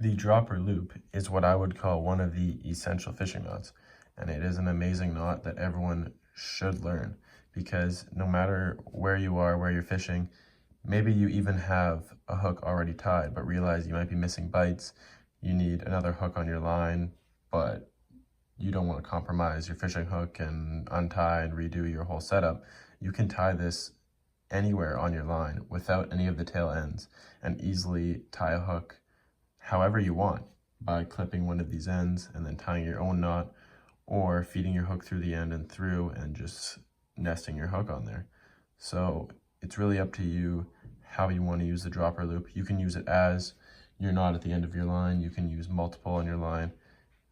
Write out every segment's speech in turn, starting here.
The dropper loop is what I would call one of the essential fishing knots, and it is an amazing knot that everyone should learn because no matter where you are, where you're fishing, maybe you even have a hook already tied, but realize you might be missing bites, you need another hook on your line, but you don't want to compromise your fishing hook and untie and redo your whole setup. You can tie this anywhere on your line without any of the tail ends and easily tie a hook however you want by clipping one of these ends and then tying your own knot, or feeding your hook through the end and through and just nesting your hook on there. So it's really up to you how you want to use the dropper loop. You can use it as your knot at the end of your line. You can use multiple on your line.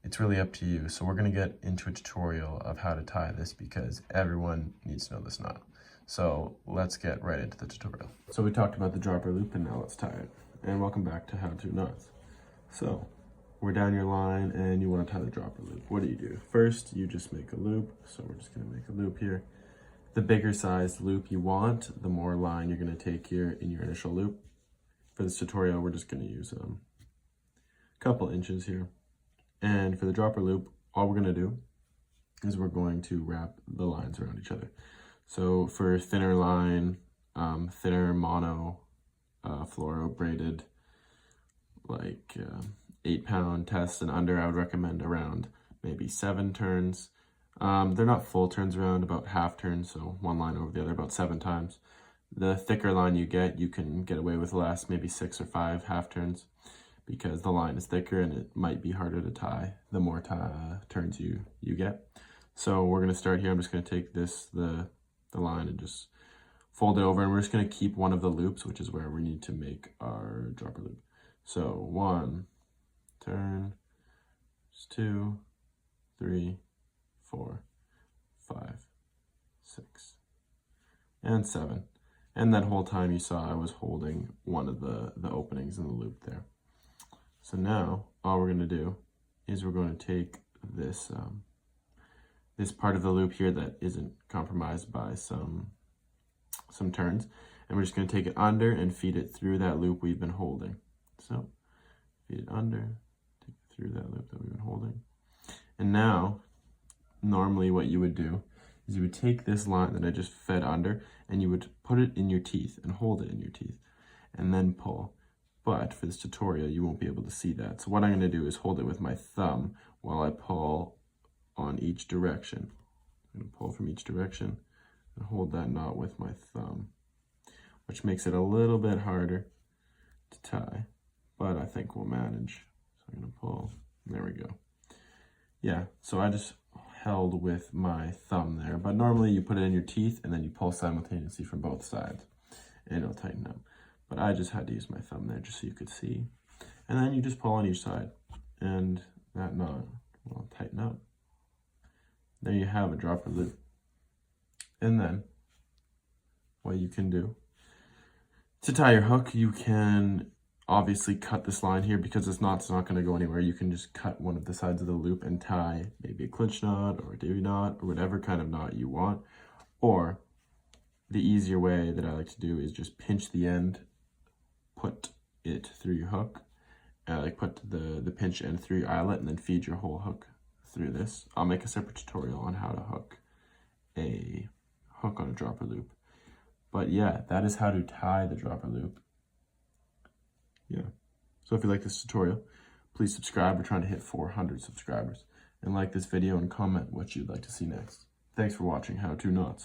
It's really up to you. So we're going to get into a tutorial of how to tie this because everyone needs to know this knot. So let's get right into the tutorial. So we talked about the dropper loop and now let's tie it. And welcome back to How To Knots. So we're down your line and you want to tie the dropper loop. What do? First, you just make a loop. So we're just going to make a loop here. The bigger size loop you want, the more line you're going to take here in your initial loop. For this tutorial, we're just going to use a couple inches here. And for the dropper loop, all we're going to do is we're going to wrap the lines around each other. So for thinner line, thinner mono, fluoro braided, like 8-pound test and under, I would recommend around maybe 7 turns. They're not full turns around, about half turns, so one line over the other about 7 times. The thicker line you can get away with less, maybe 6 or 5 half turns, because the line is thicker and it might be harder to tie the more turns you get. So we're going to start here. I'm just going to take the line and just fold it over, and we're just going to keep one of the loops, which is where we need to make our dropper loop. So 1 turn, 2, 3, 4, 5, 6, and 7. And that whole time you saw I was holding one of the openings in the loop there. So now all we're going to do is we're going to take this this part of the loop here that isn't compromised by some turns, and we're just going to take it under and feed it through that loop we've been holding. So feed it under, take it through that loop that we've been holding. And now, normally what you would do is you would take this line that I just fed under and you would put it in your teeth and hold it in your teeth and then pull. But for this tutorial, you won't be able to see that. So what I'm going to do is hold it with my thumb while I pull on each direction. I'm going to pull from each direction and hold that knot with my thumb, which makes it a little bit harder to tie, but I think we'll manage. So I'm going to pull. There we go. Yeah, so I just held with my thumb there, but normally you put it in your teeth and then you pull simultaneously from both sides and it'll tighten up. But I just had to use my thumb there just so you could see. And then you just pull on each side and that knot will tighten up. There you have a dropper loop. And then what you can do to tie your hook, you can obviously cut this line here because it's not going to go anywhere. You can just cut one of the sides of the loop and tie maybe a clinch knot or a davy knot or whatever kind of knot you want. Or the easier way that I like to do is just pinch the end, put it through your hook, like put the pinch end through your eyelet and then feed your whole hook through this. I'll make a separate tutorial on how to hook a hook on a dropper loop. But yeah, that is how to tie the dropper loop. Yeah. So if you like this tutorial, please subscribe. We're trying to hit 400 subscribers. And like this video and comment what you'd like to see next. Thanks for watching How To Knots.